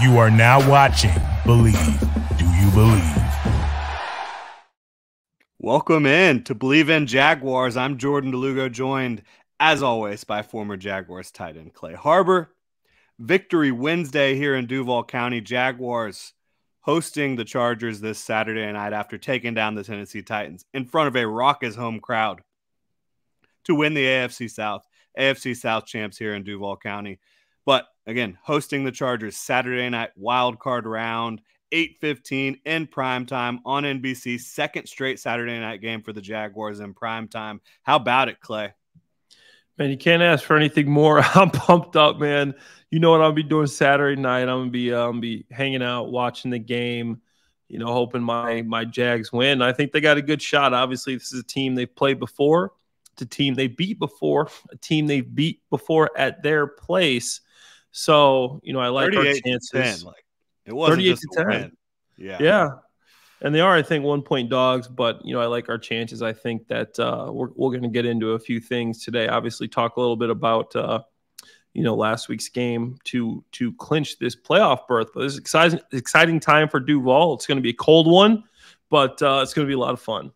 You are now watching Believe. Do you believe? Welcome in to Believe in Jaguars. I'm Jordan Lugo, joined, as always, by former Jaguars tight end Clay Harbor. Victory Wednesday here in Duval County. Jaguars hosting the Chargers this Saturday night after taking down the Tennessee Titans in front of a raucous home crowd to win the AFC South. AFC South champs here in Duval County. But again, hosting the Chargers Saturday night wild card round, 8:15 in primetime on NBC. Second straight Saturday night game for the Jaguars in primetime. How about it, Clay? Man, you can't ask for anything more. I'm pumped up, man. You know what I'll be doing Saturday night? I'm gonna be hanging out, watching the game, hoping my Jags win. I think they got a good shot. Obviously, this is a team they've played before. It's a team they beat before, a team they beat before at their place. So, I like our chances. It wasn't 38 just to 10. Win. Yeah. And they are, I think, 1-point dogs, but, I like our chances. I think that we're going to get into a few things today. Obviously, talk a little bit about, last week's game to clinch this playoff berth. But it's an exciting time for Duval. It's going to be a cold one, but it's going to be a lot of fun.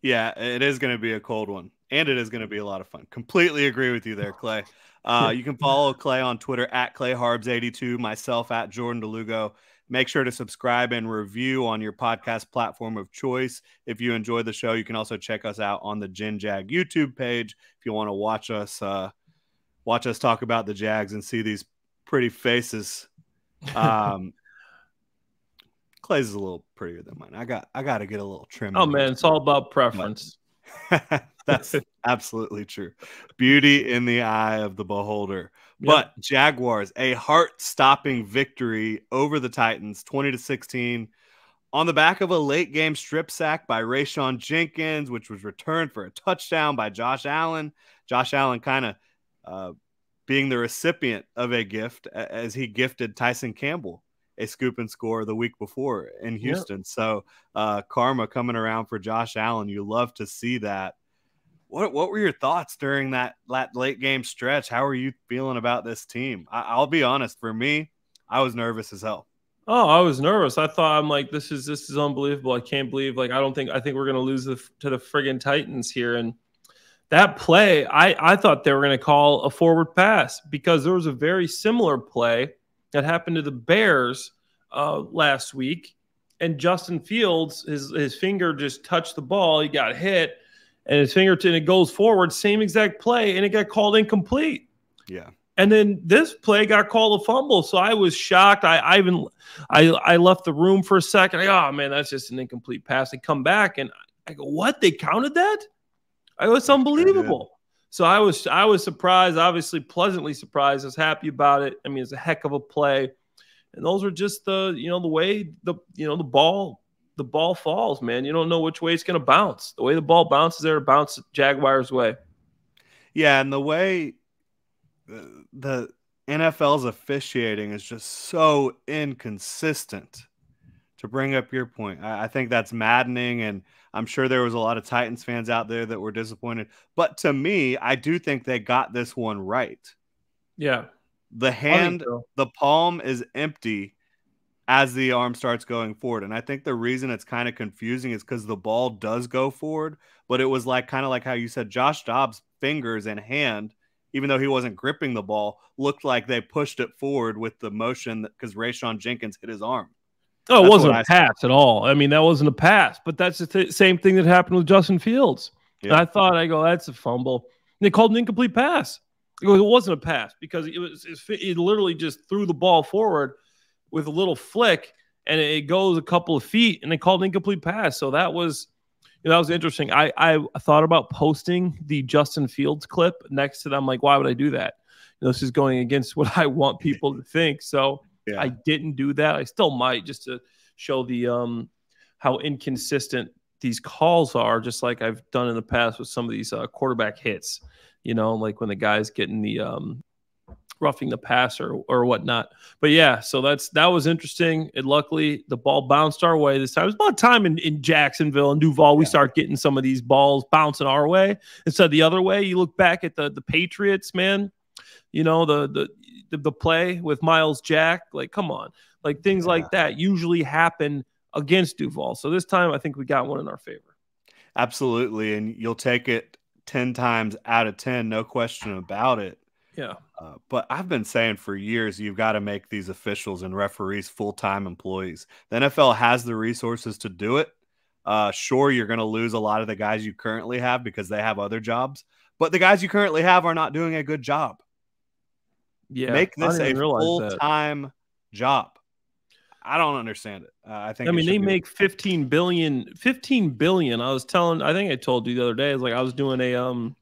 Yeah, it is going to be a cold one, and it is going to be a lot of fun. Completely agree with you there, Clay. You can follow Clay on Twitter at ClayHarbs82, myself at Jordan DeLugo. Make sure to subscribe and review on your podcast platform of choice. If you enjoy the show, you can also check us out on the Gen Jag YouTube page if you want to watch us talk about the Jags and see these pretty faces. Clay's is a little prettier than mine. I got to get a little trim. Oh man, it's all about preference. That's absolutely true. Beauty in the eye of the beholder. Yep. But Jaguars, a heart-stopping victory over the Titans, 20-16, on the back of a late-game strip sack by Rayshawn Jenkins, which was returned for a touchdown by Josh Allen. Josh Allen kind of being the recipient of a gift as he gifted Tyson Campbell a scoop and score the week before in Houston. Yep. So karma coming around for Josh Allen. You love to see that. What were your thoughts during that late game stretch? How are you feeling about this team? I'll be honest. For me, I was nervous as hell. Oh, I was nervous. I'm like, this is unbelievable. I can't believe. I think we're gonna lose to the friggin' Titans here. And that play, I thought they were gonna call a forward pass because there was a very similar play that happened to the Bears last week, and Justin Fields, his finger just touched the ball. He got hit. And his fingertip, it goes forward, same exact play, and it got called incomplete. Yeah. And then this play got called a fumble, so I was shocked. I left the room for a second. Oh man, that's just an incomplete pass. I come back and I go, what? They counted that? It's unbelievable. So I was surprised, obviously pleasantly surprised. I was happy about it. I mean, it's a heck of a play, and those are just the way the ball falls, man. You don't know which way it's going to bounce. The way the ball bounces there, it bounces Jaguars' way. Yeah, and the way the NFL's officiating is just so inconsistent. To bring up your point, I think that's maddening, and I'm sure there was a lot of Titans fans out there that were disappointed. But to me, I do think they got this one right. Yeah. The palm is empty as the arm starts going forward. And I think the reason it's kind of confusing is because the ball does go forward, but it was kind of like how you said Josh Dobbs' fingers and hand, even though he wasn't gripping the ball, looked like they pushed it forward with the motion because Rayshawn Jenkins hit his arm. Oh, it wasn't a pass at all. I mean, that wasn't a pass, but that's the same thing that happened with Justin Fields. Yeah. And I go, that's a fumble. And they called an incomplete pass. It wasn't a pass because it literally just threw the ball forward with a little flick, and it goes a couple of feet, and they called an incomplete pass. So that was interesting. I thought about posting the Justin Fields clip next to them. Like, why would I do that? This is going against what I want people to think. So yeah. I didn't do that. I still might, just to show the how inconsistent these calls are, just like I've done in the past with some of these quarterback hits. Like when the guy's getting the roughing the passer or whatnot. But yeah, so that was interesting. And luckily the ball bounced our way this time. It was about time in Jacksonville and Duval we start getting some of these balls bouncing our way instead of the other way. You look back at the Patriots, man. You know, the play with Miles Jack. Like, come on. Like, things like that usually happen against Duval. So this time I think we got one in our favor. Absolutely. And you'll take it 10 times out of 10, no question about it. Yeah. But I've been saying for years, you've got to make these officials and referees full-time employees. The NFL has the resources to do it. Sure, you're going to lose a lot of the guys you currently have because they have other jobs, but the guys you currently have are not doing a good job. Yeah. Make this a full-time job. I don't understand it. I mean, they make $15 billion. I think I told you the other day, I was doing a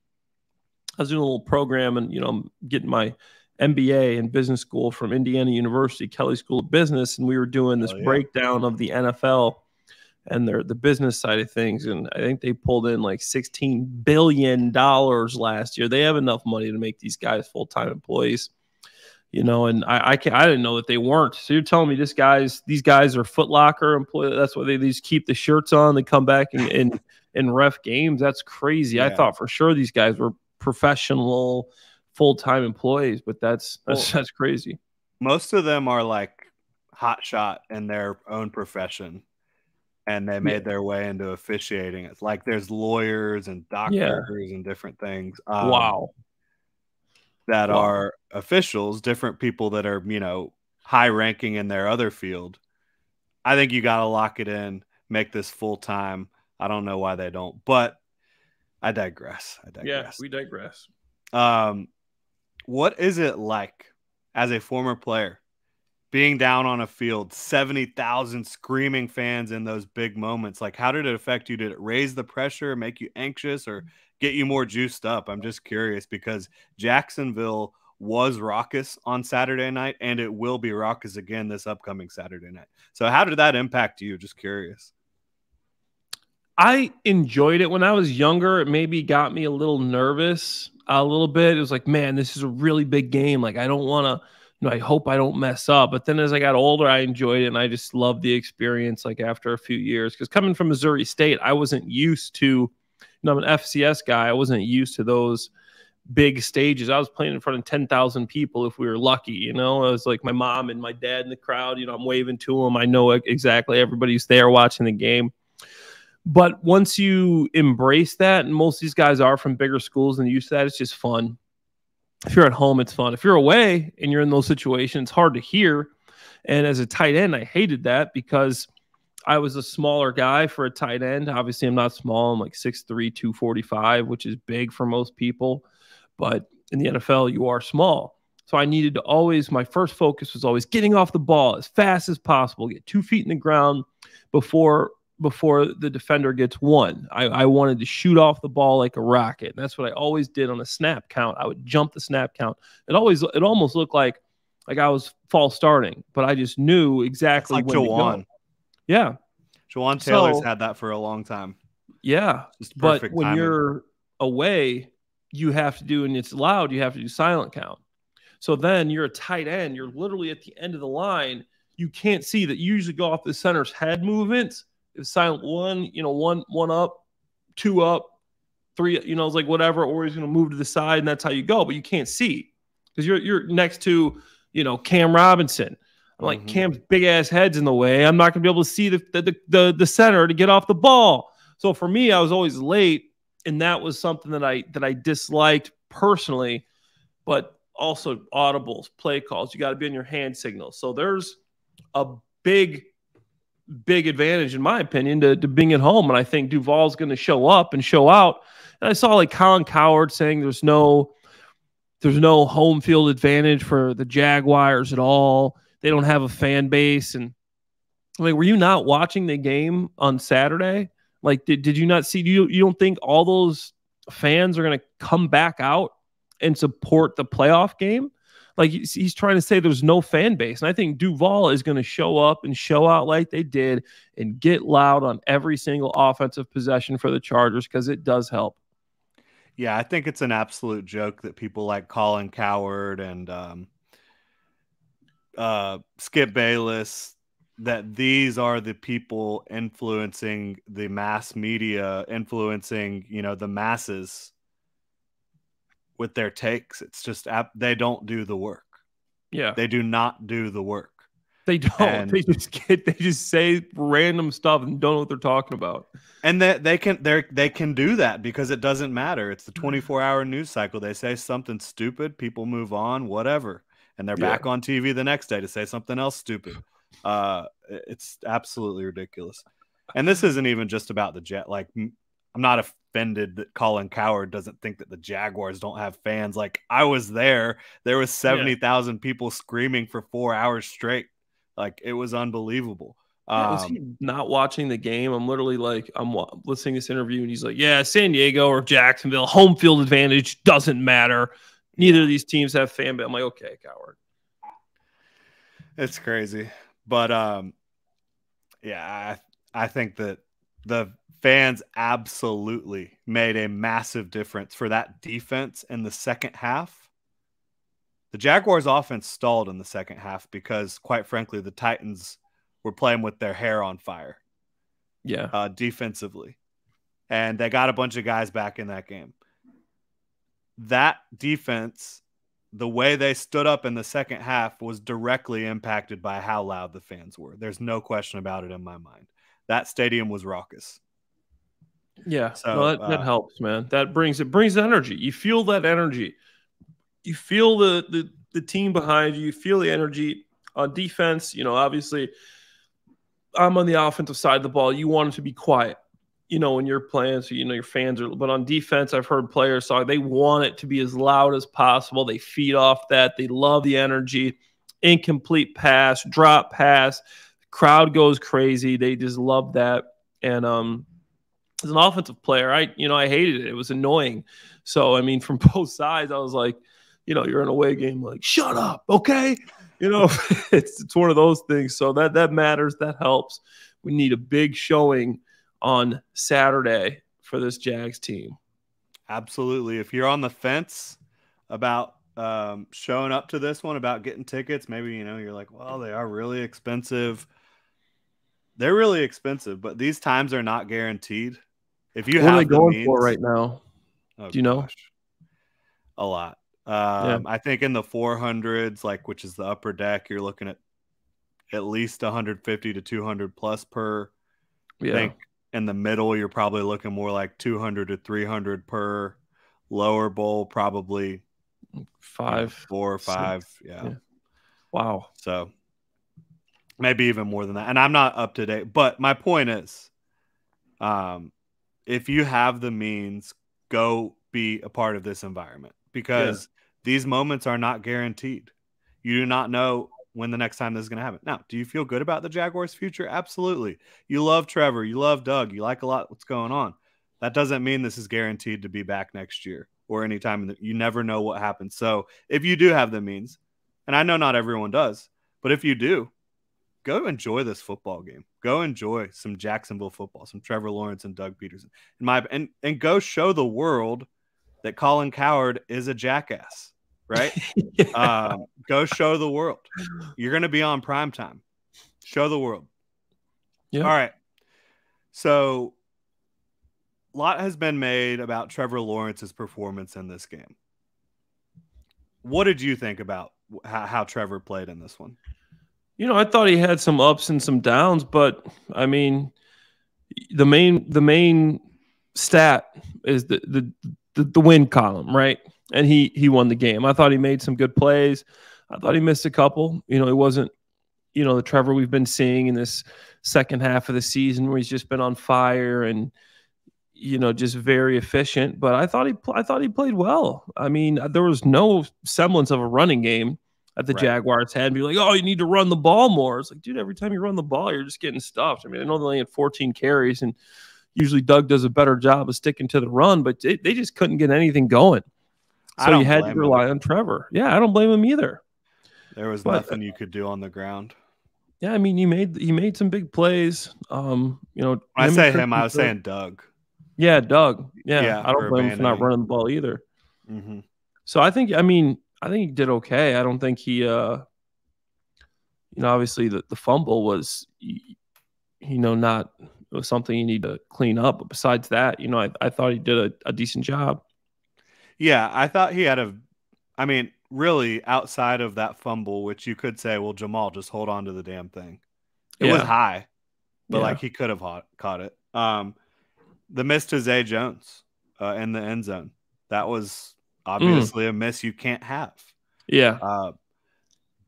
little program, and I'm getting my MBA in business school from Indiana University, Kelley School of Business, and we were doing this breakdown of the NFL and the business side of things, and I think they pulled in like $16 billion last year. They have enough money to make these guys full-time employees, and I didn't know that they weren't. So you're telling me these guys are Foot Locker employees? That's why they just keep the shirts on. They come back and ref games. That's crazy. Yeah. I thought for sure these guys were professional full-time employees, but that's crazy. Most of them are like hot shot in their own profession, and they made their way into officiating. It's like there's lawyers and doctors and different things. That are officials, different people that are, high ranking in their other field. I think you got to lock it in, make this full time. I don't know why they don't, but I digress. Yeah, we digress. What is it like as a former player being down on a field, 70,000 screaming fans in those big moments? Like, how did it affect you? Did it raise the pressure, make you anxious, or get you more juiced up? I'm just curious, because Jacksonville was raucous on Saturday night, and it will be raucous again this upcoming Saturday night. So how did that impact you? Just curious. I enjoyed it when I was younger. It maybe got me a little nervous a little bit. It was like, man, this is a really big game. Like, I don't want to, I hope I don't mess up. But then as I got older, I enjoyed it, and I just loved the experience, like, after a few years. Because coming from Missouri State, I wasn't used to, I'm an FCS guy. I wasn't used to those big stages. I was playing in front of 10,000 people if we were lucky. It was like my mom and my dad in the crowd. I'm waving to them. I know exactly everybody's there watching the game. But once you embrace that, and most of these guys are from bigger schools and used to that, it's just fun. If you're at home, it's fun. If you're away and you're in those situations, it's hard to hear. And as a tight end, I hated that because I was a smaller guy for a tight end. Obviously, I'm not small. I'm like 6'3", 245, which is big for most people. But in the NFL, you are small. So I needed to always, my first focus was always getting off the ball as fast as possible, get 2 feet in the ground before the defender gets one. I wanted to shoot off the ball like a rocket. And that's what I always did on a snap count. I would jump the snap count. It almost looked like I was false starting, but I just knew exactly when to go. Yeah. Jawan Taylor's had that for a long time. Yeah. But when you're away, you have to do, and it's loud, you have to do silent count. So then you're a tight end. You're literally at the end of the line. You can't see that. You usually go off the center's head movements. It's silent one up, 2 up, 3, it's like whatever, or he's going to move to the side, and that's how you go. But you can't see because you're next to, Cam Robinson. I'm like, Cam's big ass head's in the way. I'm not going to be able to see the center to get off the ball. So for me, I was always late, and that was something that I disliked personally. But also audibles, play calls, you got to be on your hand signals. So there's a big advantage, in my opinion, to being at home. And I think Duval's going to show up and show out. And I saw like Colin Cowherd saying there's no home field advantage for the Jaguars at all. They don't have a fan base. And I mean, were you not watching the game on Saturday? Like, did you not see? You don't think all those fans are going to come back out and support the playoff game? Like, he's trying to say there's no fan base. And I think Duval is going to show up and show out like they did and get loud on every single offensive possession for the Chargers, because it does help. Yeah, I think it's an absolute joke that people like Colin Cowherd and Skip Bayless, that these are the people influencing the mass media, influencing, the masses with their takes. It's just they don't do the work. Yeah. They do not do the work. They don't. And they just say random stuff and don't know what they're talking about. And they can do that because it doesn't matter. It's the 24-hour news cycle. They say something stupid, people move on, whatever, and they're back on TV the next day to say something else stupid. It's absolutely ridiculous. And this isn't even just about the Jet. Like, I'm not offended that Colin Cowherd doesn't think that the Jaguars don't have fans. Like, I was there. There was 70,000 people screaming for 4 hours straight. Like, it was unbelievable. Was he not watching the game? I'm literally like, I'm listening to this interview, and he's like, yeah, San Diego or Jacksonville, home field advantage doesn't matter. Neither of these teams have fan base. I'm like, okay, Cowherd. It's crazy. But, I think that the fans absolutely made a massive difference for that defense in the second half. The Jaguars' offense stalled in the second half because, quite frankly, the Titans were playing with their hair on fire. Defensively. And they got a bunch of guys back in that game. That defense, the way they stood up in the second half, was directly impacted by how loud the fans were. There's no question about it in my mind. That stadium was raucous. Yeah, so that helps, man. That brings energy. You feel that energy. You feel the team behind you. You feel the energy on defense. You know, obviously, I'm on the offensive side of the ball. You want it to be quiet, you know, when you're playing. So, you know, your fans are, but on defense, I've heard players talk, they want it to be as loud as possible. They feed off that. They love the energy. Incomplete pass, drop pass. The crowd goes crazy. They just love that. And as an offensive player, I hated it. It was annoying. So, I mean, from both sides, I was like, you know, you're in a away game, like, shut up, okay? You know, it's one of those things. So that matters. That helps. We need a big showing on Saturday for this Jags team. Absolutely. If you're on the fence about showing up to this one, about getting tickets, maybe, you know, you're like, well, they are really expensive. They're really expensive, but these times are not guaranteed. If you what have are they going means, for right now? Do you know? A lot. I think in the 400s, like, which is the upper deck, you're looking at least 150 to 200 plus per. I think in the middle, you're probably looking more like 200 to 300 per. Lower bowl, probably 4 or 5. Yeah. Wow. So maybe even more than that. And I'm not up to date, but my point is, if you have the means, go be a part of this environment, because these moments are not guaranteed. You do not know when the next time this is going to happen. Now, do you feel good about the Jaguars' future? Absolutely. You love Trevor. You love Doug. You like a lot what's going on. That doesn't mean this is guaranteed to be back next year or anytime. You never know what happens. So if you do have the means, and I know not everyone does, but if you do, go enjoy this football game. Go enjoy some Jacksonville football, some Trevor Lawrence and Doug Peterson. And go show the world that Colin Cowherd is a jackass, right? Go show the world. You're going to be on primetime. Show the world. Yeah. All right. So a lot has been made about Trevor Lawrence's performance in this game. What did you think about how Trevor played in this one? You know, I thought he had some ups and some downs, but I mean, the main stat is the win column, right? And he won the game. I thought he made some good plays. I thought he missed a couple. You know, it wasn't, you know, the Trevor we've been seeing in this second half of the season where he's just been on fire and, you know, just very efficient. But I thought he played well. I mean, there was no semblance of a running game that the Jaguars had, and be like, oh, you need to run the ball more. It's like, dude, every time you run the ball, you're just getting stuffed. I mean, I know they only had 14 carries, and usually Doug does a better job of sticking to the run, but they just couldn't get anything going. So you had to rely on Trevor. Yeah, I don't blame him either. There was nothing you could do on the ground. Yeah, I mean, he made some big plays. You know, when I say him, I was saying Doug. Yeah, Doug. Yeah, I don't blame him for not running the ball either. Mm-hmm. So I think he did okay. I don't think he, you know, obviously the fumble was, you know, it was something you need to clean up. But besides that, you know, I thought he did a decent job. Yeah, I thought he had I mean, really, outside of that fumble, which you could say, well, Jamal, just hold on to the damn thing. It was high, but like he could have caught it. The miss to Zay Jones in the end zone. That was obviously a miss you can't have. Yeah.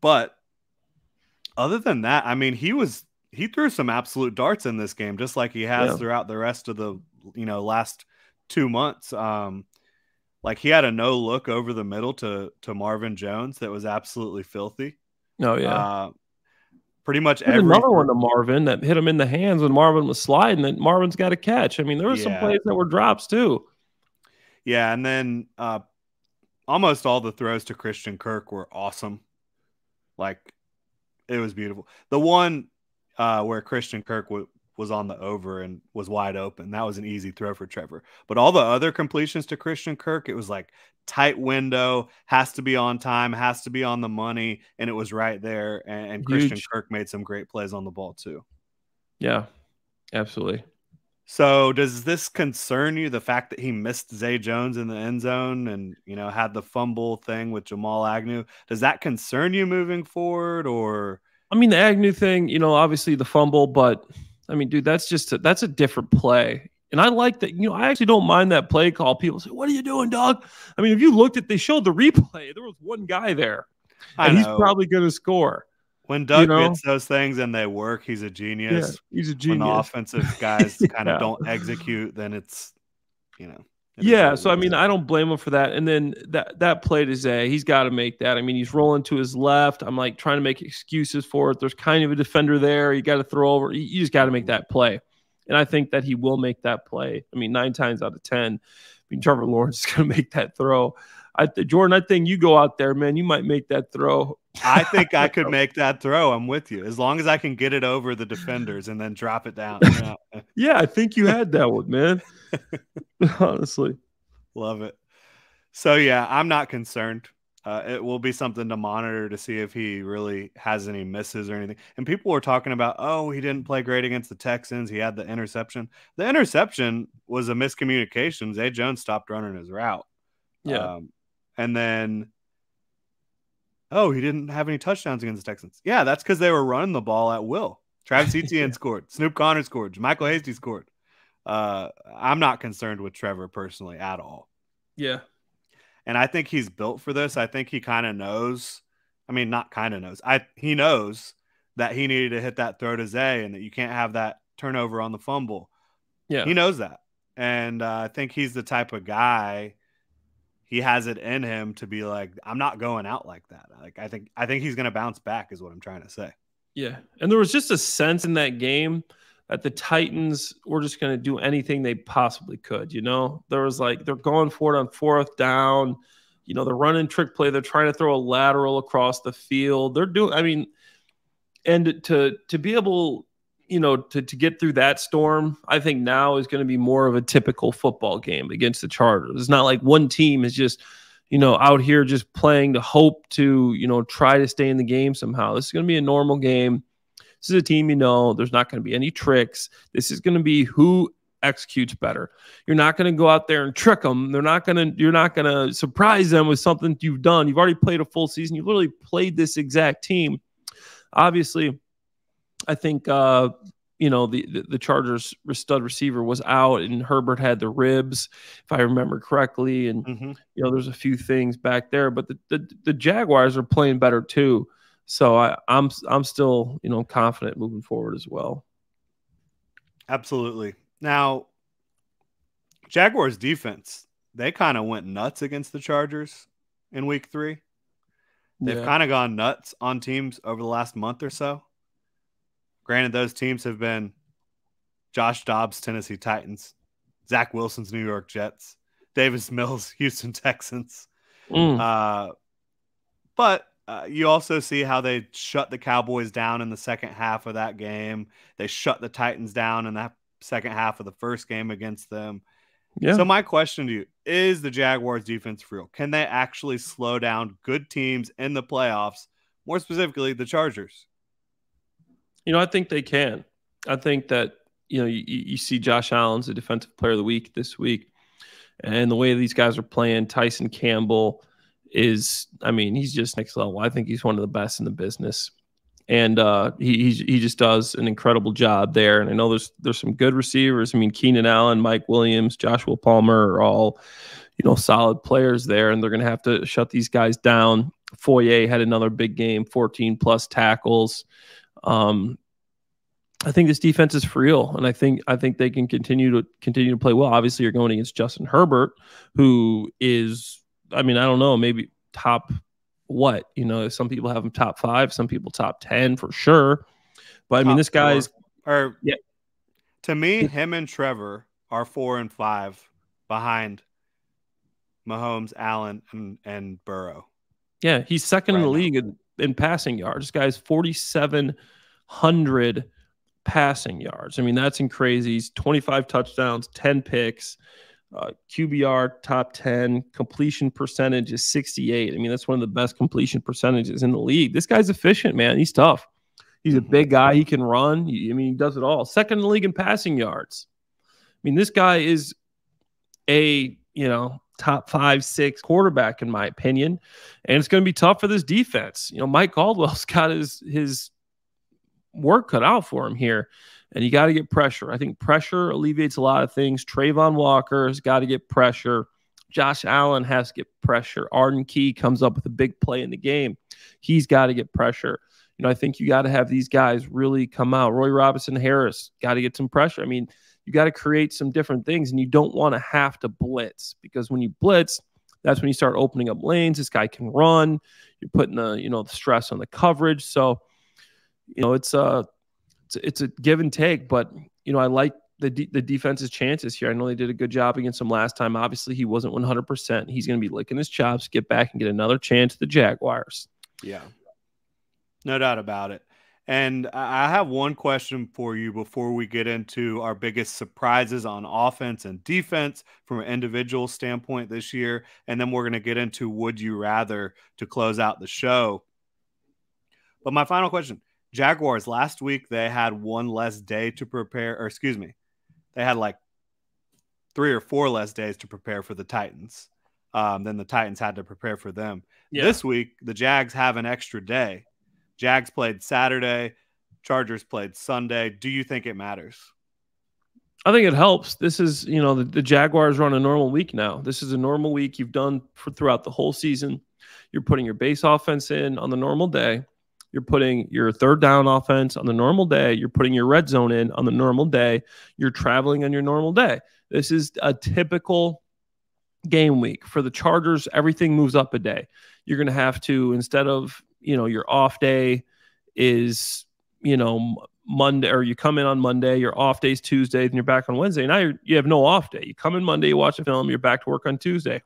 But other than that, I mean, he threw some absolute darts in this game, just like he has throughout the rest of the last 2 months. Like he had a no look over the middle to Marvin Jones that was absolutely filthy. Oh yeah. Pretty much another one to Marvin that hit him in the hands when Marvin was sliding, and Marvin's got a catch. I mean, there were some plays that were drops too. Yeah, and then almost all the throws to Christian Kirk were awesome. Like, it was beautiful. The one where Christian Kirk was on the over and was wide open, that was an easy throw for Trevor. But all the other completions to Christian Kirk, it was like tight window, has to be on time, has to be on the money, and it was right there. And Christian Kirk made some great plays on the ball too. Yeah, absolutely. So does this concern you, the fact that he missed Zay Jones in the end zone and, had the fumble thing with Jamal Agnew? Does that concern you moving forward? Or I mean, the Agnew thing, obviously the fumble, but I mean, dude, that's a different play. And I like that, I actually don't mind that play call. People say, what are you doing, dog? I mean, if you looked they showed the replay, there was one guy there. And he's probably going to score. When Doug gets those things and they work, he's a genius. Yeah, he's a genius. When the offensive guys kind of don't execute, then it's, so I mean, I don't blame him for that. And then that play to Zay, he's got to make that. I mean, he's rolling to his left. I'm like trying to make excuses for it. There's kind of a defender there. You got to throw over. You just got to make that play. And I think that he will make that play. I mean, 9 times out of 10, Trevor Lawrence is going to make that throw. Jordan, I think you go out there, man. You might make that throw. I think I could make that throw. I'm with you. As long as I can get it over the defenders and then drop it down. Yeah, I think you had that one, man. Honestly. Love it. So, yeah, I'm not concerned. It will be something to monitor to see if he really has any misses or anything. And people were talking about, he didn't play great against the Texans. He had the interception. The interception was a miscommunication. Zay Jones stopped running his route. Yeah. And then, he didn't have any touchdowns against the Texans. Yeah, that's because they were running the ball at will. Travis Etienne scored. Snoop Conner scored. Michael Hasty scored. I'm not concerned with Trevor personally at all. Yeah. And I think he's built for this. I think he kind of knows. I mean, not kind of knows. He knows that he needed to hit that throw to Zay and that you can't have that turnover on the fumble. Yeah. He knows that. And I think he's the type of guy, he has it in him to be like, I'm not going out like that. Like, I think he's going to bounce back is what I'm trying to say. Yeah. And there was just a sense in that game that the Titans were just going to do anything they possibly could. There was like, they're going for it on 4th down. They're running trick play. They're trying to throw a lateral across the field. They're doing, I mean, and to be able, to get through that storm, I think now is going to be more of a typical football game against the Chargers. It's not like one team is just, out here just playing to hope to, try to stay in the game somehow. This is going to be a normal game. This is a team, there's not going to be any tricks. This is going to be who executes better. You're not going to go out there and trick them. You're not going to surprise them with something you've done. You've already played a full season. You've literally played this exact team. Obviously, I think, the Chargers stud receiver was out and Herbert had the ribs, if I remember correctly. And, there's a few things back there, but the Jaguars are playing better too. So I'm still, confident moving forward as well. Absolutely. Now, Jaguars defense, they kind of went nuts against the Chargers in week 3. They've kind of gone nuts on teams over the last month or so. Granted, those teams have been Josh Dobbs, Tennessee Titans, Zach Wilson's New York Jets, Davis Mills, Houston Texans. But you also see how they shut the Cowboys down in the second half of that game. They shut the Titans down in that second half of the first game against them. Yeah. So my question to you, is the Jaguars defense for real? Can they actually slow down good teams in the playoffs, more specifically the Chargers? I think they can. I think that, you see Josh Allen's the defensive player of the week this week. And the way these guys are playing, Tyson Campbell, he's just next level. I think he's one of the best in the business. And he just does an incredible job there. And I know there's some good receivers. I mean, Keenan Allen, Mike Williams, Joshua Palmer are all, solid players there, and they're going to have to shut these guys down. Foye had another big game, 14 plus tackles. I think this defense is for real, and I think they can continue to play well. Obviously, you're going against Justin Herbert, who is, I don't know, maybe top. Some people have him top 5, some people top 10 for sure. But this guy's to me, him and Trevor are 4 and 5 behind Mahomes, Allen, and Burrow. Yeah, he's second in the league in passing yards. This guy's 4,700 passing yards. That's crazy. He's 25 touchdowns, 10 picks. QBR top 10, completion percentage is 68. That's one of the best completion percentages in the league. This guy's efficient, man. He's tough. He's a big guy. He can run. He does it all. Second in the league in passing yards. This guy is a, top 5, 6 quarterback in my opinion. And it's going to be tough for this defense. Mike Caldwell's got his work cut out for him here. And you got to get pressure. I think pressure alleviates a lot of things. Trayvon Walker has got to get pressure. Josh Allen has to get pressure. Arden Key comes up with a big play in the game. He's got to get pressure. I think you got to have these guys really come out. Roy Robinson Harris got to get some pressure. You got to create some different things, and you don't want to have to blitz, because when you blitz, that's when you start opening up lanes. This guy can run. You're putting the stress on the coverage. So, it's a give and take, but I like the defense's chances here. I know they did a good job against him last time. Obviously, he wasn't 100%. He's going to be licking his chops, get back and get another chance at the Jaguars. Yeah, no doubt about it. And I have one question for you before we get into our biggest surprises on offense and defense from an individual standpoint this year, and then we're going to get into Would You Rather to close out the show. But my final question. Jaguars, last week, they had one less day to prepare, they had like 3 or 4 less days to prepare for the Titans than the Titans had to prepare for them. Yeah. This week, the Jags have an extra day. Jags played Saturday, Chargers played Sunday. Do you think it matters? I think it helps. This is, the Jaguars run a normal week now. This is a normal week you've done throughout the whole season. You're putting your base offense in on the normal day. You're putting your third down offense on the normal day. You're putting your red zone in on the normal day. You're traveling on your normal day. This is a typical game week. For the Chargers, everything moves up a day. You're going to have to, instead of, your off day is, Monday, or you come in on Monday, your off day is Tuesday, then you're back on Wednesday. Now you have no off day. You come in Monday, you watch a film, you're back to work on Tuesday.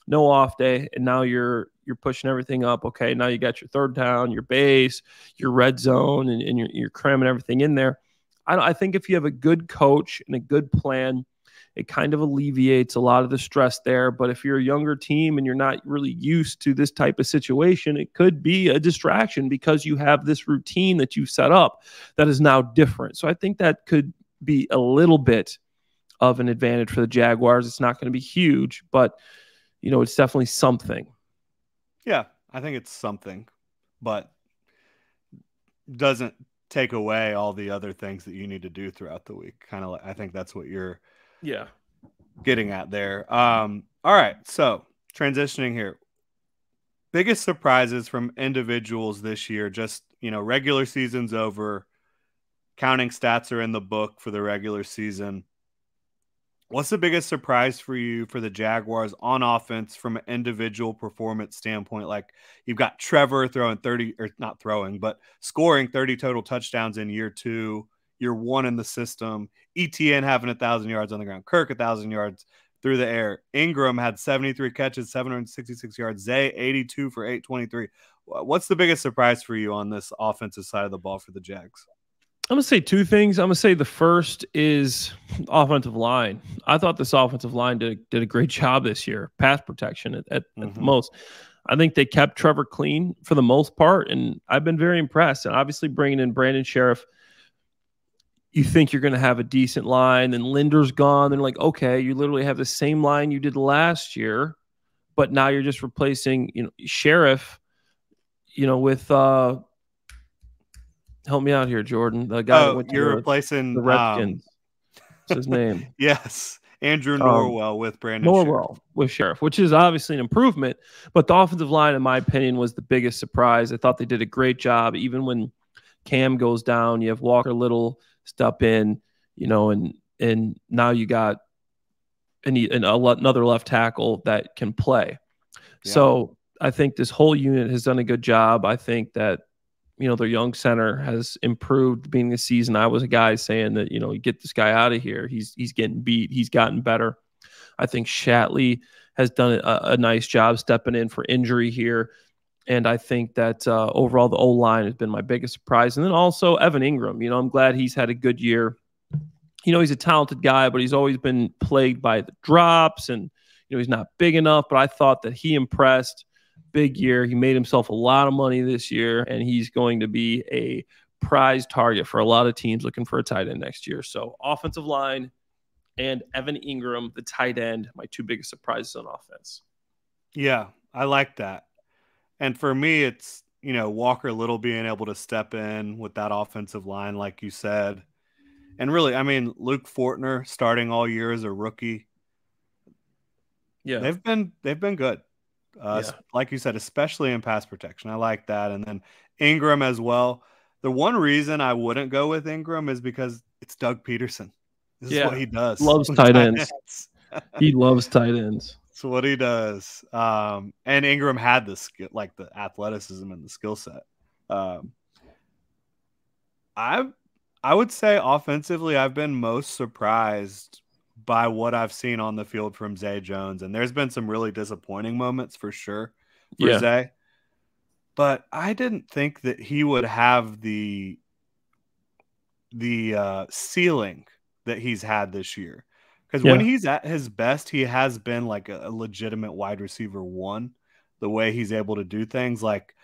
No off day, and now you're pushing everything up. Okay, now you got your third down, your base, your red zone, and you're cramming everything in there. I think if you have a good coach and a good plan, it kind of alleviates a lot of the stress there. But if you're a younger team and you're not really used to this type of situation, it could be a distraction because you have this routine that you've set up that is now different. So I think that could be a little bit of an advantage for the Jaguars. It's not going to be huge, but it's definitely something. Yeah, I think it's something, but doesn't take away all the other things that you need to do throughout the week. Kind of, I think that's what you're getting at there. All right, so transitioning here. Biggest surprises from individuals this year, just, regular season's over. Counting stats are in the book for the regular season. What's the biggest surprise for you for the Jaguars on offense from an individual performance standpoint? Like, you've got Trevor scoring 30 total touchdowns in year 2, year 1 in the system. ETN having 1,000 yards on the ground. Kirk 1,000 yards through the air. Ingram had 73 catches, 766 yards. Zay 82 for 823. What's the biggest surprise for you on this offensive side of the ball for the Jags? I'm going to say 2 things. I'm going to say the first is offensive line. I thought this offensive line did a great job this year, pass protection at the most. I think they kept Trevor clean for the most part, and I've been very impressed. And obviously bringing in Brandon Sheriff, you think you're going to have a decent line, and Linder's gone. And like, okay, you literally have the same line you did last year, but now you're just replacing, Sheriff, with help me out here, Jordan. The guy that went to replacing the Redskins. What's his name? Yes, Andrew Norwell with Brandon Norwell with Sheriff, which is obviously an improvement. But the offensive line, in my opinion, was the biggest surprise. I thought they did a great job. Even when Cam goes down, you have Walker Little step in, and now you got another left tackle that can play. Yeah. So I think this whole unit has done a good job. I think that, their young center has improved beginning of the season. I was a guy saying that, you get this guy out of here. He's getting beat. He's gotten better. I think Shatley has done a nice job stepping in for injury here. And I think that overall the O-line has been my biggest surprise. And then also Evan Ingram. I'm glad he's had a good year. He's a talented guy, but he's always been plagued by the drops and, he's not big enough. But I thought that he impressed. Big year. He made himself a lot of money this year, and he's going to be a prize target for a lot of teams looking for a tight end next year. So offensive line and Evan Ingram, the tight end, my two biggest surprises on offense. Yeah, I like that. And for me, it's, Walker Little being able to step in with that offensive line, like you said. And really, Luke Fortner starting all year as a rookie. Yeah. They've been good. Like you said, especially in pass protection. I like that. And then Ingram as well. The one reason I wouldn't go with Ingram is because it's Doug Peterson. This is what he does. Loves tight ends. He loves tight ends. That's what he does. And Ingram had the skill, like the athleticism and the skill set. I would say offensively, I've been most surprised by what I've seen on the field from Zay Jones. And there's been some really disappointing moments for sure for Zay. But I didn't think that he would have the ceiling that he's had this year. Because when he's at his best, he has been like a legitimate wide receiver one, the way he's able to do things like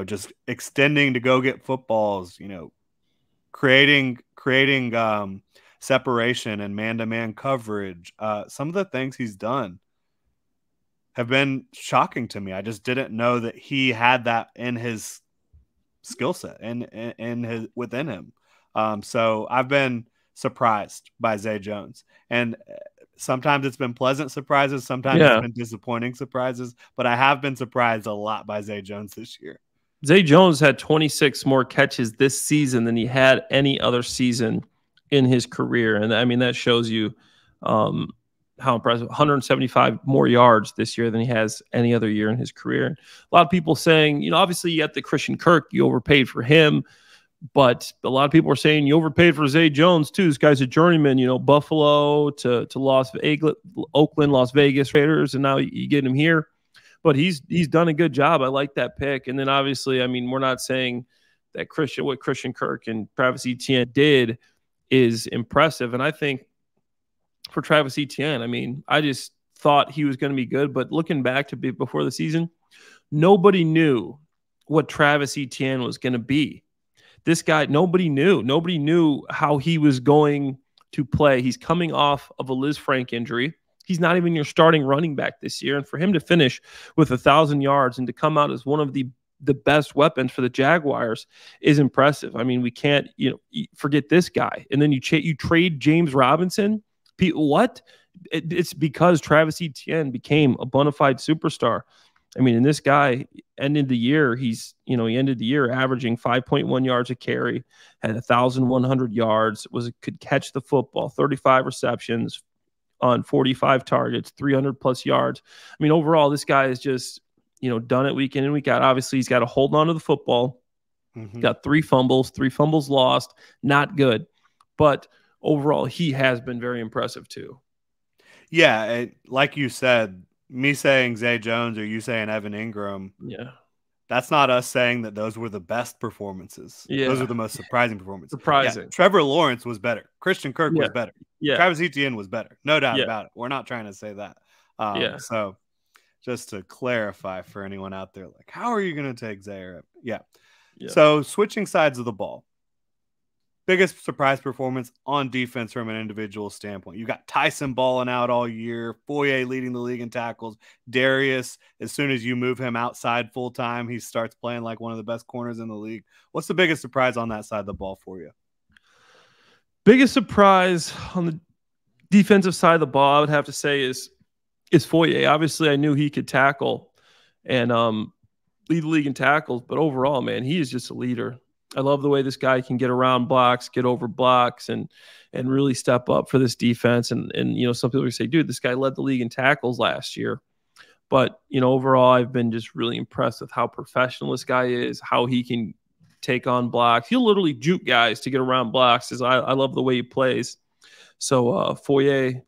just extending to go get footballs, creating separation and man-to-man coverage. Some of the things he's done have been shocking to me. I just didn't know that he had that in his skill set and within him. So I've been surprised by Zay Jones, and sometimes it's been pleasant surprises, sometimes it's been disappointing surprises, but I have been surprised a lot by Zay Jones this year. Zay Jones had 26 more catches this season than he had any other season in his career. And that shows you how impressive. 175 more yards this year than he has any other year in his career. A lot of people saying, obviously you got the Christian Kirk, you overpaid for him, but a lot of people are saying you overpaid for Zay Jones too. This guy's a journeyman, Buffalo to Las Vegas, Oakland, Las Vegas Raiders, and now you get him here. But he's done a good job. I like that pick. And then obviously, we're not saying that what Christian Kirk and Travis Etienne did is impressive. And I think for Travis Etienne, I just thought he was going to be good. But looking back to before the season, nobody knew what Travis Etienne was going to be. This guy, nobody knew. Nobody knew how he was going to play. He's coming off of a Liz Frank injury. He's not even your starting running back this year. And for him to finish with 1,000 yards and to come out as one of the best weapons for the Jaguars is impressive. We can't, forget this guy. And then you trade James Robinson. What? It's because Travis Etienne became a bona fide superstar. And this guy ended the year, he ended the year averaging 5.1 yards a carry, had 1,100 yards, could catch the football, 35 receptions on 45 targets, 300 plus yards. Overall, this guy is just, done it week in and week out. Obviously, he's got to hold on to the football. Got 3 fumbles lost. Not good. But overall, he has been very impressive too. Yeah, like you said, me saying Zay Jones or you saying Evan Ingram, that's not us saying that those were the best performances. Those are the most surprising performances. Trevor Lawrence was better. Christian Kirk was better. Travis Etienne was better. No doubt about it. We're not trying to say that. So just to clarify for anyone out there, like, how are you going to take Zay? So switching sides of the ball. biggest surprise performance on defense from an individual standpoint. You got Tyson balling out all year, Foye leading the league in tackles, Darius, as soon as you move him outside full time, he starts playing like one of the best corners in the league. What's the biggest surprise on that side of the ball for you? Biggest surprise on the defensive side of the ball, I would have to say, is Foye. Obviously, I knew he could tackle and lead the league in tackles, but overall, man, he is just a leader. I love the way this guy can get around blocks, get over blocks, and really step up for this defense. And you know, some people say, dude, this guy led the league in tackles last year. But, you know, overall, I've been just really impressed with how professional this guy is, how he can take on blocks. He'll literally juke guys to get around blocks. I love the way he plays. So Foye,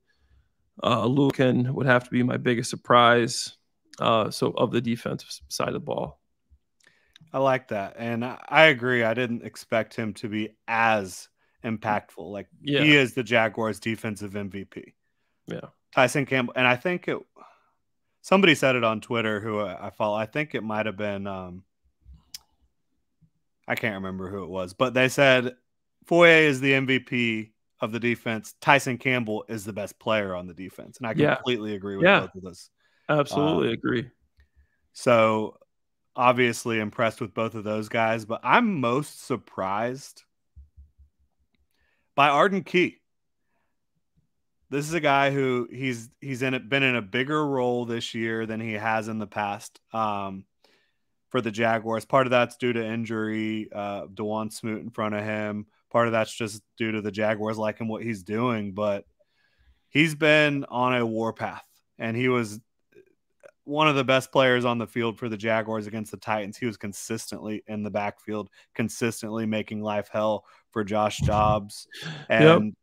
Lucan would have to be my biggest surprise. So of the defensive side of the ball. I like that. And I agree. I didn't expect him to be as impactful. Like, he is the Jaguars defensive MVP. Yeah. Tyson Campbell. And I think somebody said it on Twitter who I follow. I think it might have been, I can't remember who it was, but they said Foye is the MVP of the defense. Tyson Campbell is the best player on the defense. And I completely agree with both of those. Absolutely agree. So obviously impressed with both of those guys, but I'm most surprised by Arden Key. This is a guy who he's been in a bigger role this year than he has in the past for the Jaguars. Part of that's due to injury, DeJuan Smoot in front of him. Part of that's just due to the Jaguars liking what he's doing, but he's been on a warpath, and he was one of the best players on the field for the Jaguars against the Titans. He was consistently in the backfield, consistently making life hell for Josh Dobbs. And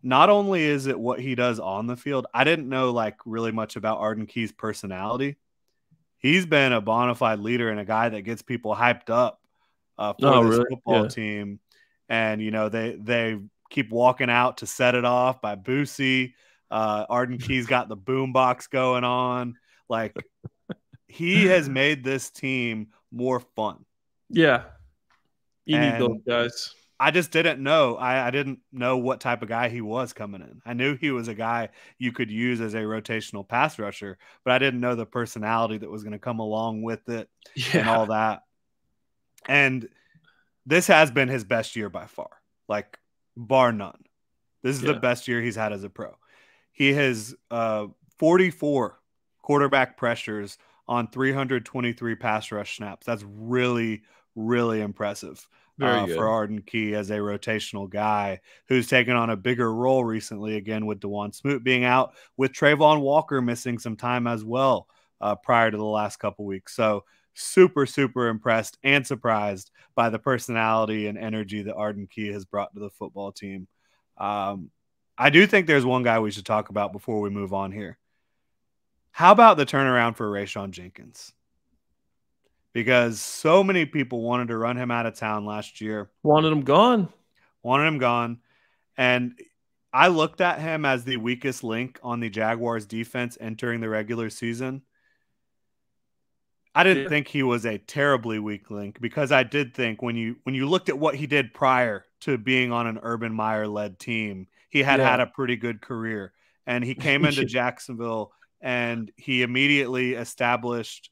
not only is it what he does on the field, I didn't know like really much about Arden Key's personality. He's been a bona fide leader and a guy that gets people hyped up for this football team. And, you know, they keep walking out to set it off by Boosie. Arden Key's got the boombox going on. Like, he has made this team more fun. Yeah. You need those guys. I just didn't know. I didn't know what type of guy he was coming in. I knew he was a guy you could use as a rotational pass rusher, but I didn't know the personality that was going to come along with it and all that. And this has been his best year by far, like bar none. This is the best year he's had as a pro. He has 44 quarterback pressures on 323 pass rush snaps. That's really, really impressive for Arden Key as a rotational guy who's taken on a bigger role recently, again, with DeJuan Smoot being out, with Trayvon Walker missing some time as well prior to the last couple weeks. So super, super impressed and surprised by the personality and energy that Arden Key has brought to the football team. I do think there's one guy we should talk about before we move on here. How about the turnaround for Rayshawn Jenkins? Because so many people wanted to run him out of town last year. Wanted him gone. And I looked at him as the weakest link on the Jaguars defense entering the regular season. I didn't think he was a terribly weak link, because I did think when you looked at what he did prior to being on an Urban Meyer-led team, he had a pretty good career. And he came into Jacksonville and he immediately established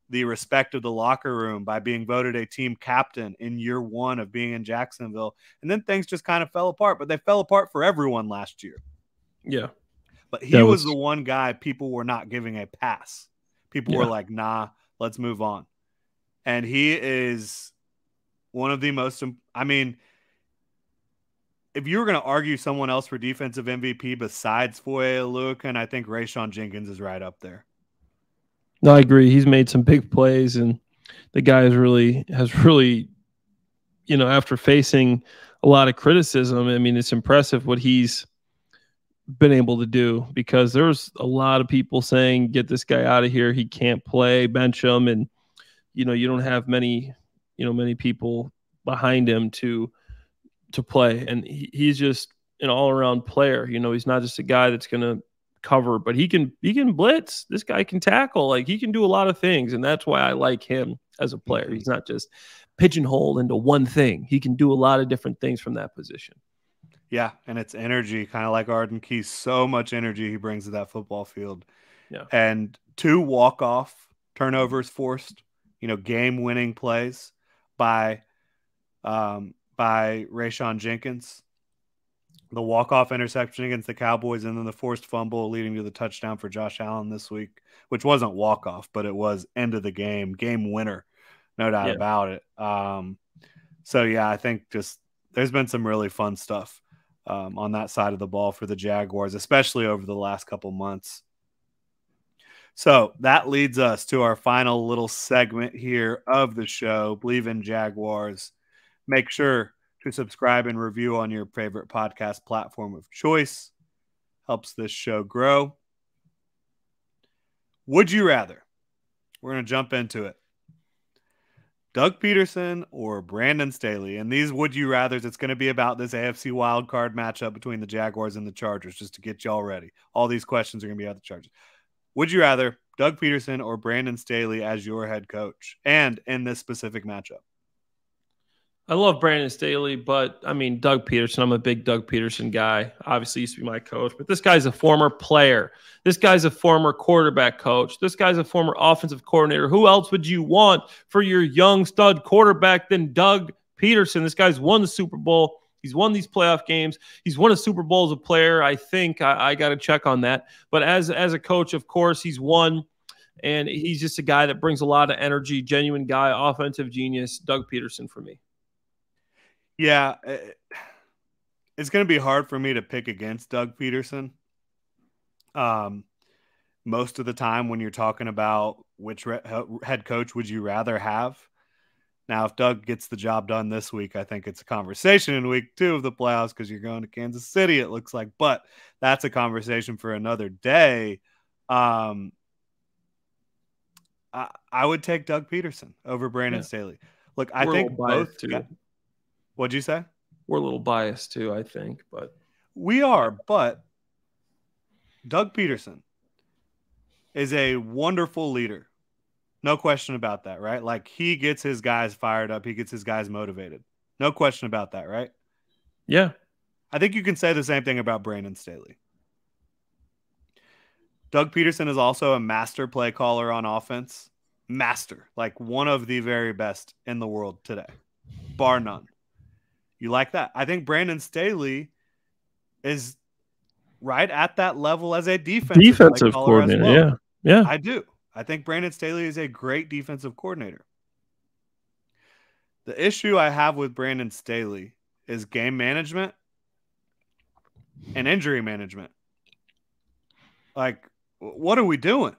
the respect of the locker room by being voted a team captain in year one of being in Jacksonville. And then things just kind of fell apart, but they fell apart for everyone last year. Yeah. But he was the one guy people were not giving a pass. People were like, nah, let's move on. And he is one of the most, I mean, if you were going to argue someone else for defensive MVP besides Foye Oluokun, I think Rayshawn Jenkins is right up there. No, I agree. He's made some big plays, and the guy has really, you know, after facing a lot of criticism, I mean, it's impressive what he's been able to do, because there's a lot of people saying, get this guy out of here. He can't play, bench him. And, you know, you don't have many people behind him to play. And he's just an all-around player. You know, he's not just a guy that's going to cover, but he can blitz. This guy can tackle. Like, he can do a lot of things, and that's why I like him as a player. He's not just pigeonholed into one thing. He can do a lot of different things from that position. Yeah, and it's energy, kind of like Arden Key. So much energy he brings to that football field. Yeah. And 2 walk-off turnovers forced, game-winning plays by Rayshon Jenkins. The walk-off interception against the Cowboys, and then the forced fumble leading to the touchdown for Josh Allen this week, which wasn't walk-off, but it was end of the game winner, no doubt about it. So, yeah, I think just there's been some really fun stuff on that side of the ball for the Jaguars, especially over the last couple months. So that leads us to our final little segment here of the show, Believe in Jaguars. Make sure to subscribe and review on your favorite podcast platform of choice. Helps this show grow. Would you rather? We're going to jump into it. Doug Peterson or Brandon Staley? And these would you rathers, it's going to be about this AFC wildcard matchup between the Jaguars and the Chargers, just to get y'all ready. All these questions are going to be about the Chargers. Would you rather Doug Peterson or Brandon Staley as your head coach, and in this specific matchup? I love Brandon Staley, but I mean, Doug Peterson, I'm a big Doug Peterson guy. Obviously used to be my coach, but this guy's a former player. This guy's a former quarterback coach. This guy's a former offensive coordinator. Who else would you want for your young stud quarterback than Doug Peterson? This guy's won the Super Bowl. He's won these playoff games. He's won a Super Bowl as a player. I think I got to check on that. But as a coach, of course, he's won. And he's just a guy that brings a lot of energy, genuine guy, offensive genius. Doug Peterson for me. Yeah, it's going to be hard for me to pick against Doug Peterson. Most of the time when you're talking about which head coach would you rather have. Now, if Doug gets the job done this week, I think it's a conversation in week 2 of the playoffs because you're going to Kansas City, it looks like. But that's a conversation for another day. I would take Doug Peterson over Brandon Staley. Look, I think both. What'd you say? We're a little biased too, I think, but we are. But Doug Peterson is a wonderful leader. No question about that, right? Like, he gets his guys fired up. He gets his guys motivated. No question about that, right? Yeah. I think you can say the same thing about Brandon Staley. Doug Peterson is also a master play caller on offense. Master. Like, one of the very best in the world today. Bar none. You like that? I think Brandon Staley is right at that level as a defensive coordinator. As well. Yeah. I do. I think Brandon Staley is a great defensive coordinator. The issue I have with Brandon Staley is game management and injury management. Like, what are we doing?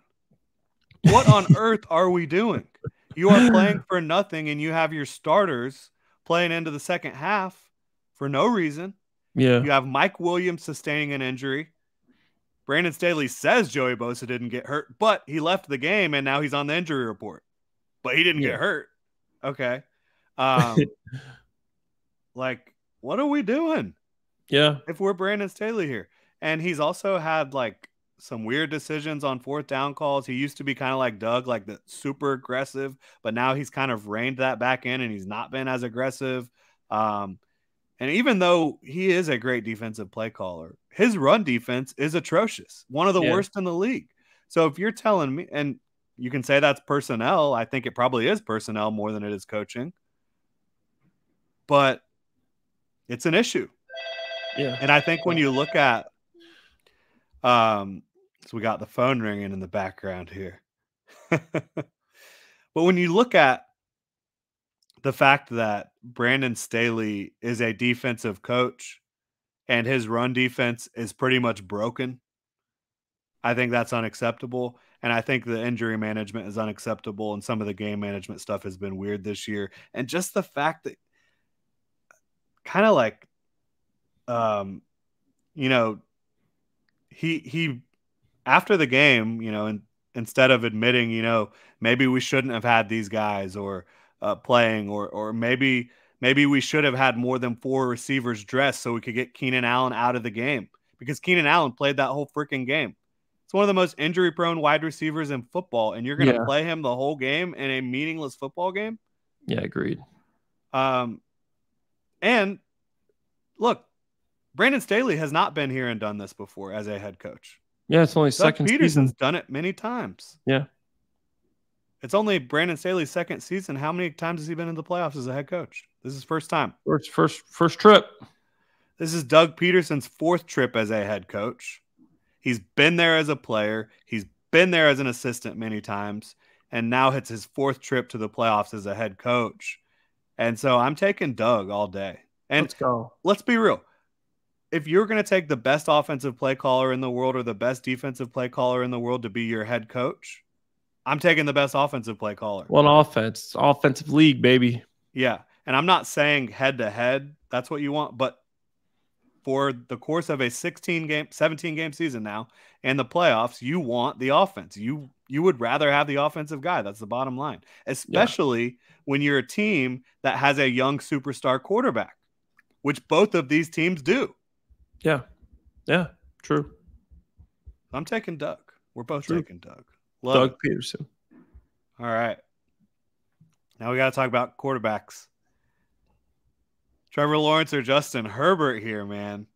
What on earth are we doing? You are playing for nothing, and you have your starters playing into the second half for no reason. Yeah. You have Mike Williams sustaining an injury. Brandon Staley says Joey Bosa didn't get hurt, but he left the game, and now he's on the injury report. But he didn't get hurt. Okay. Like, what are we doing? Yeah. If we're Brandon Staley here. And he's also had, like, some weird decisions on 4th down calls. He used to be kind of like Doug, like the super aggressive, but now he's kind of reined that back in, and he's not been as aggressive. And even though he is a great defensive play caller, his run defense is atrocious. One of the worst in the league. So if you're telling me, and you can say that's personnel, I think it probably is personnel more than it is coaching. But it's an issue. Yeah. And I think when you look at so we got the phone ringing in the background here. But when you look at the fact that Brandon Staley is a defensive coach and his run defense is pretty much broken, I think that's unacceptable. And I think the injury management is unacceptable, and some of the game management stuff has been weird this year. And just the fact that kind of like, he after the game, and instead of admitting, maybe we shouldn't have had these guys or playing, or maybe we should have had more than 4 receivers dressed so we could get Keenan Allen out of the game, because Keenan Allen played that whole freaking game. It's one of the most injury-prone wide receivers in football, and you're going to Yeah. play him the whole game in a meaningless football game? Yeah, agreed. And look, Brandon Staley has not been here and done this before as a head coach. Yeah, it's only Doug second Peterson's season. done it many times. Yeah. It's only Brandon Staley's second season. How many times has he been in the playoffs as a head coach? This is first time. First trip. This is Doug Peterson's fourth trip as a head coach. He's been there as a player. He's been there as an assistant many times. And now it's his fourth trip to the playoffs as a head coach. And so I'm taking Doug all day. And let's go. Let's be real. If you're going to take the best offensive play caller in the world or the best defensive play caller in the world to be your head coach, I'm taking the best offensive play caller. Well, offense, offensive league, baby. Yeah. And I'm not saying head to head, that's what you want, but for the course of a 17-game season now and the playoffs, you want the offense. You would rather have the offensive guy. That's the bottom line, especially when you're a team that has a young superstar quarterback, which both of these teams do. Yeah. Yeah. True. I'm taking Doug. We're both taking Doug. Doug Peterson. All right. Now we got to talk about quarterbacks. Trevor Lawrence or Justin Herbert here, man.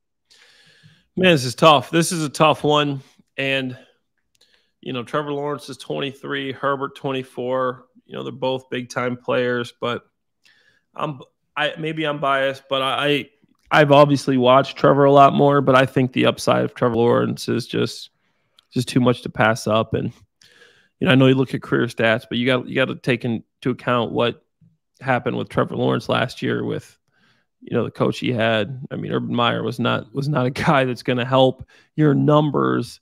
Man, this is tough. This is a tough one. And, Trevor Lawrence is 23, Herbert 24. They're both big-time players, but maybe I'm biased, but I've obviously watched Trevor a lot more, but I think the upside of Trevor Lawrence is just too much to pass up. And, I know you look at career stats, but you got to take into account what happened with Trevor Lawrence last year with, the coach he had. I mean, Urban Meyer was not a guy that's going to help your numbers.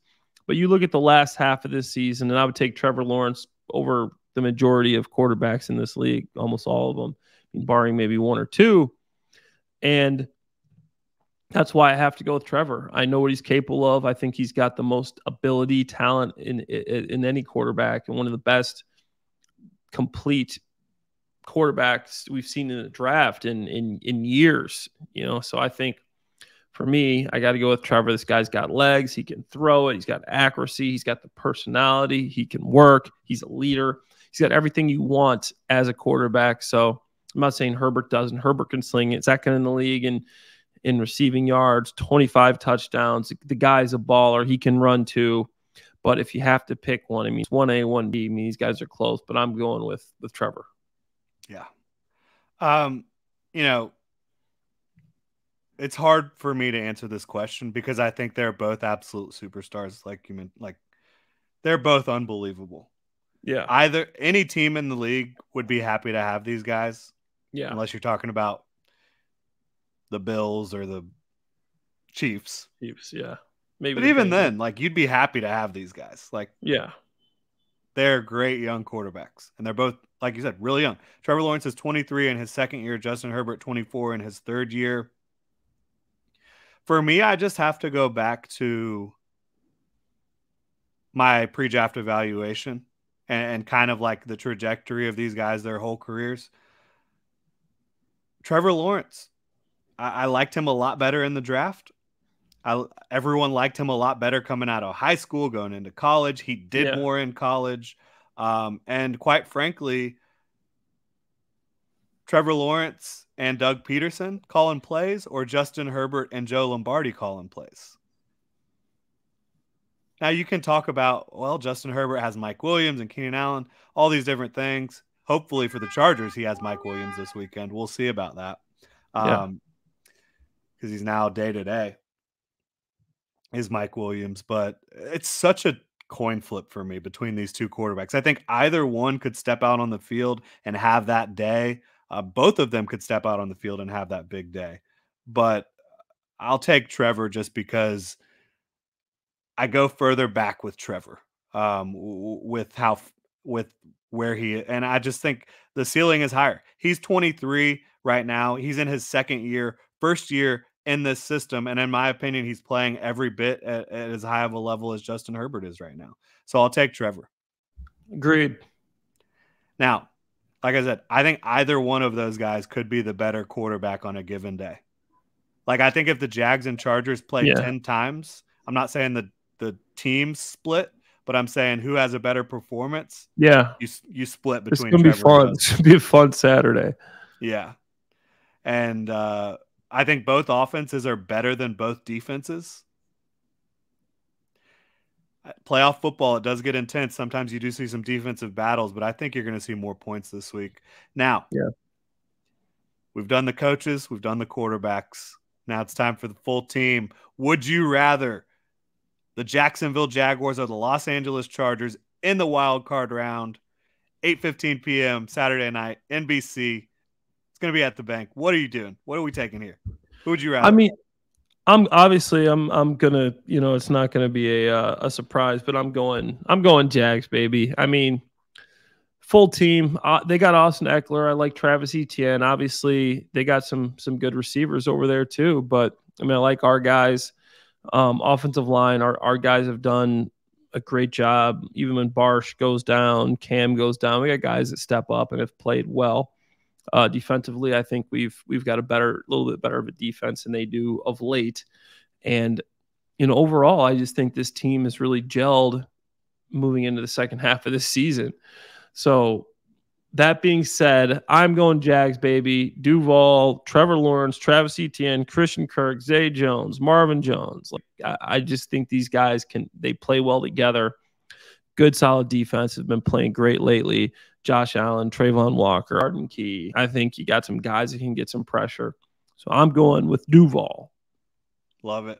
But you look at the last half of this season, and I would take Trevor Lawrence over the majority of quarterbacks in this league, almost all of them, barring maybe one or two. And that's why I have to go with Trevor. I know what he's capable of. I think he's got the most ability, talent in any quarterback, and one of the best complete quarterbacks we've seen in the draft in years. So I think for me, I got to go with Trevor. This guy's got legs. He can throw it. He's got accuracy. He's got the personality. He can work. He's a leader. He's got everything you want as a quarterback. So I'm not saying Herbert doesn't. Herbert can sling it. Second in the league in receiving yards, 25 touchdowns. The guy's a baller. He can run too. But if you have to pick one, I mean, it's 1A, 1B. I mean, these guys are close, but I'm going with Trevor. Yeah. It's hard for me to answer this question because I think they're both absolute superstars. They're both unbelievable. Yeah. Any team in the league would be happy to have these guys. Yeah. Unless you're talking about the Bills or the Chiefs. Yeah. Maybe. But even then, you'd be happy to have these guys. Yeah. They're great young quarterbacks. And they're both, like you said, really young. Trevor Lawrence is 23 in his second year. Justin Herbert, 24 in his third year. For me, I just have to go back to my pre-draft evaluation and kind of the trajectory of these guys, their whole careers. Trevor Lawrence, I liked him a lot better in the draft. Everyone liked him a lot better coming out of high school, going into college. He did more in college. And quite frankly, Trevor Lawrence and Doug Peterson calling plays, or Justin Herbert and Joe Lombardi calling plays. Now you can talk about, Justin Herbert has Mike Williams and Keenan Allen, all these different things. Hopefully for the Chargers, he has Mike Williams this weekend. We'll see about that. Because he's now day-to-day is Mike Williams. But it's such a coin flip for me between these two quarterbacks. I think either one could step out on the field and have that day. Both of them could step out on the field and have that big day. But I'll take Trevor just because I go further back with Trevor with where he, and I just think the ceiling is higher. He's 23 right now. He's in his second year, first year in this system. And in my opinion, he's playing every bit at as high of a level as Justin Herbert is right now. So I'll take Trevor. Agreed. Now, like I said, I think either one of those guys could be the better quarterback on a given day. I think if the Jags and Chargers play 10 times, I'm not saying the team split, but I'm saying who has a better performance. Yeah. You split It's between going to be Trevor fun. and It's going to be a fun Saturday. Yeah. And I think both offenses are better than both defenses. Playoff football, it does get intense. Sometimes you do see some defensive battles, but I think you're going to see more points this week. Now, we've done the coaches, we've done the quarterbacks. Now it's time for the full team. Would you rather the Jacksonville Jaguars or the Los Angeles Chargers in the wild card round, 8:15 p.m. Saturday night, NBC? It's going to be at the bank. What are you doing? What are we taking here? Who would you rather? I mean, I'm gonna, it's not gonna be a surprise, but I'm going Jags, baby. I mean, full team. They got Austin Eckler. I like Travis Etienne. Obviously, they got some good receivers over there too. But I mean, I like our guys. Offensive line. Our guys have done a great job. Even when Barsh goes down, Cam goes down. We got guys that step up and have played well. Defensively, I think we've got a little bit better of a defense than they do of late. And, overall, I just think this team is really gelled moving into the second half of this season. So that being said, I'm going Jags, baby. Duval, Trevor Lawrence, Travis Etienne, Christian Kirk, Zay Jones, Marvin Jones. I just think these guys they play well together. Good, solid defense. Have been playing great lately. Josh Allen, Trayvon Walker, Arden Key. I think you got some guys that can get some pressure. So I'm going with Duval. Love it.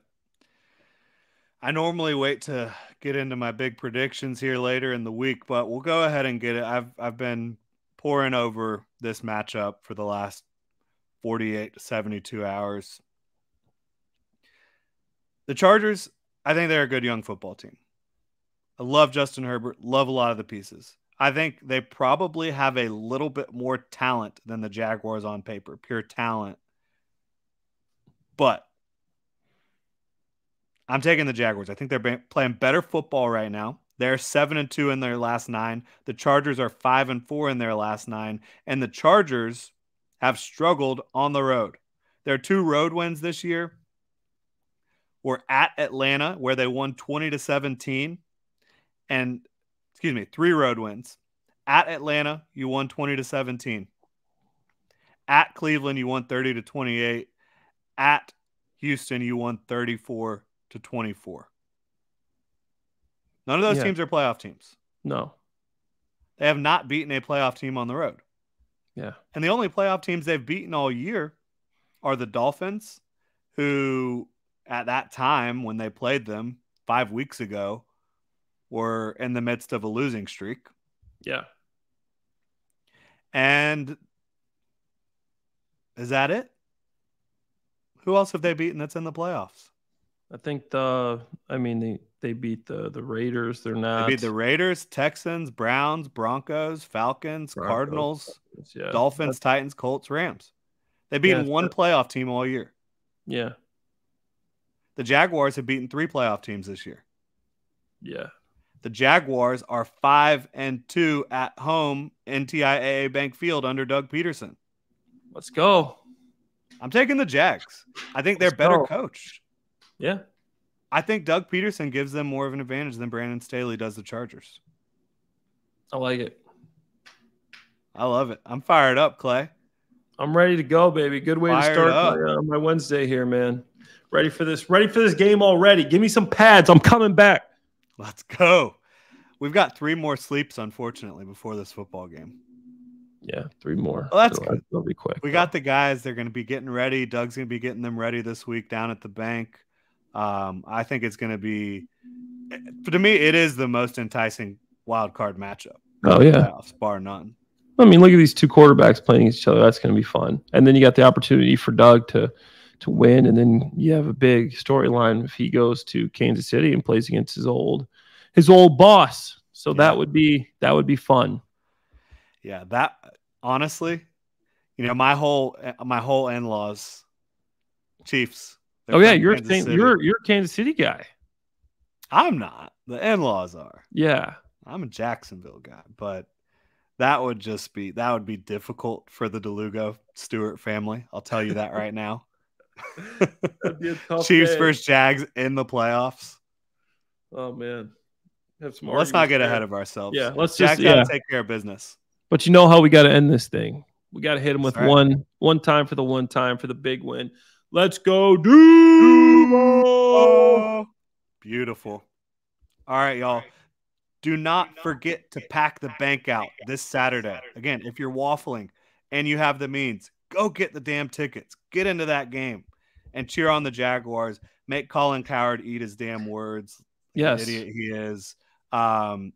I normally wait to get into my big predictions here later in the week, but we'll go ahead and get it. I've been poring over this matchup for the last 48 to 72 hours. The Chargers, I think they're a good young football team. I love Justin Herbert, love a lot of the pieces. I think they probably have a little bit more talent than the Jaguars on paper, pure talent. But I'm taking the Jaguars. I think they're playing better football right now. They're 7-2 in their last 9. The Chargers are 5-4 in their last 9. And the Chargers have struggled on the road. Their 2 road wins this year were at Atlanta, where they won 20-17. And 3 road wins. At Atlanta, you won 20-17. At Cleveland, you won 30-28. At Houston, you won 34-24. None of those teams are playoff teams. No. They have not beaten a playoff team on the road. Yeah. And the only playoff teams they've beaten all year are the Dolphins, who at that time when they played them 5 weeks ago were in the midst of a losing streak. Yeah. And is that it? Who else have they beaten that's in the playoffs? I think they beat the Raiders. They're not. They beat the Raiders, Texans, Browns, Broncos, Falcons, Cardinals, Dolphins, Titans, Colts, Rams. They've beaten one playoff team all year. Yeah. The Jaguars have beaten 3 playoff teams this year. Yeah. The Jaguars are 5-2 at home, NTIAA Bank Field under Doug Peterson. Let's go. I'm taking the Jags. I think they're better coached. Yeah. I think Doug Peterson gives them more of an advantage than Brandon Staley does the Chargers. I like it. I love it. I'm fired up, Clay. I'm ready to go, baby. Good way to start my Wednesday here, man. Ready for this game already. Give me some pads. I'm coming back. Let's go. We've got 3 more sleeps, unfortunately, before this football game. Yeah, 3 more. Well, that's good. It'll be quick. We got the guys. They're going to be getting ready. Doug's going to be getting them ready this week down at the bank. I think it's going to be, to me, it is the most enticing wild card matchup. Oh, yeah. Playoffs, bar none. I mean, look at these 2 quarterbacks playing each other. That's going to be fun. And then you got the opportunity for Doug to win, and then you have a big storyline if he goes to Kansas City and plays against his old boss. So that would be fun. Yeah, that honestly, my whole in-laws, Chiefs. Oh yeah, you're a Kansas City guy. I'm not. The in-laws are. Yeah, I'm a Jacksonville guy, but that would be difficult for the DeLugo Stewart family. I'll tell you that right now. That'd be a tough Chiefs day. versus Jags in the playoffs. Oh man, have some. Let's not get there. ahead of ourselves. Yeah, let's Jack just gotta take care of business. But you know how we got to end this thing. We got to hit him with right. one time for the big win. Let's go, Duval! Beautiful. All right, y'all. Do not forget to pack the bank out this Saturday. Again, if you're waffling and you have the means, go get the damn tickets. Get into that game and cheer on the Jaguars. Make Colin Cowherd eat his damn words. Yes. Idiot he is. And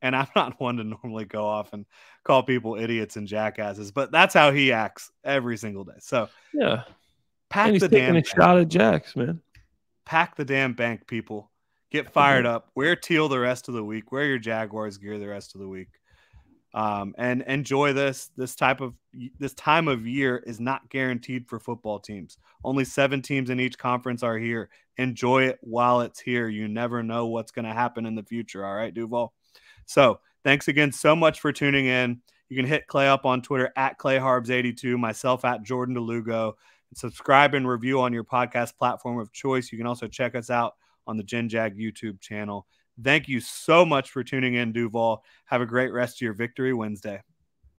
I'm not one to normally go off and call people idiots and jackasses, but that's how he acts every single day. So yeah, pack the damn bank. Shot at Jacks, man. Pack the damn bank, people. Get fired up. Wear teal the rest of the week. Wear your Jaguars gear the rest of the week. And enjoy this time of year is not guaranteed for football teams. Only 7 teams in each conference are here. Enjoy it while it's here. You never know what's going to happen in the future. All right, Duval. So thanks again so much for tuning in. You can hit Clay up on Twitter at ClayHarbs82, myself at Jordan DeLugo. And subscribe and review on your podcast platform of choice. You can also check us out on the Gen Jag YouTube channel. Thank you so much for tuning in, Duval. Have a great rest of your Victory Wednesday.